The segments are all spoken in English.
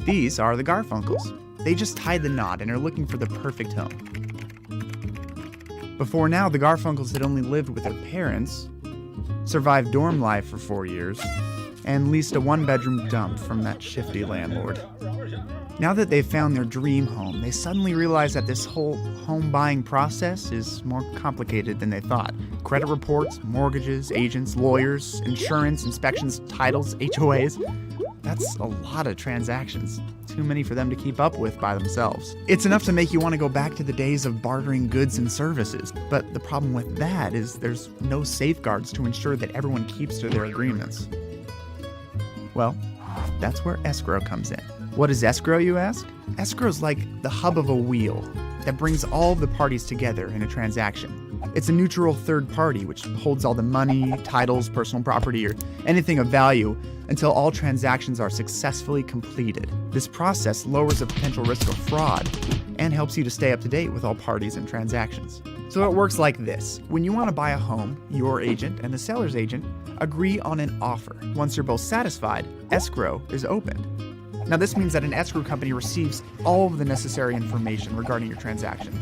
These are the Garfunkels. They just tied the knot and are looking for the perfect home. Before now, the Garfunkels had only lived with their parents, survived dorm life for 4 years, and leased a one-bedroom dump from that shifty landlord. Now that they've found their dream home, they suddenly realize that this whole home buying process is more complicated than they thought. Credit reports, mortgages, agents, lawyers, insurance, inspections, titles, HOAs. That's a lot of transactions. Too many for them to keep up with by themselves. It's enough to make you want to go back to the days of bartering goods and services. But the problem with that is there's no safeguards to ensure that everyone keeps to their agreements. Well, that's where escrow comes in. What is escrow, you ask? Escrow's like the hub of a wheel that brings all of the parties together in a transaction. It's a neutral third party which holds all the money, titles, personal property, or anything of value until all transactions are successfully completed. This process lowers the potential risk of fraud and helps you to stay up to date with all parties and transactions. So it works like this. When you want to buy a home, your agent and the seller's agent agree on an offer. Once you're both satisfied, escrow is opened. Now this means that an escrow company receives all of the necessary information regarding your transaction.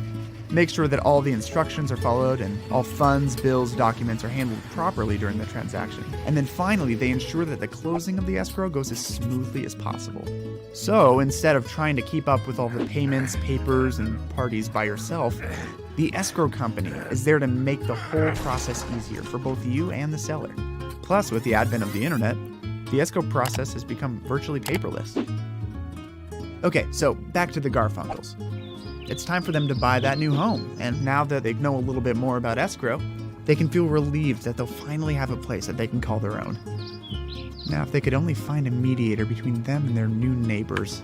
Make sure that all the instructions are followed and all funds, bills, documents are handled properly during the transaction. And then finally, they ensure that the closing of the escrow goes as smoothly as possible. So instead of trying to keep up with all the payments, papers, and parties by yourself, the escrow company is there to make the whole process easier for both you and the seller. Plus, with the advent of the internet, the escrow process has become virtually paperless. Okay, so back to the Garfunkels. It's time for them to buy that new home, and now that they know a little bit more about escrow, they can feel relieved that they'll finally have a place that they can call their own. Now, if they could only find a mediator between them and their new neighbors.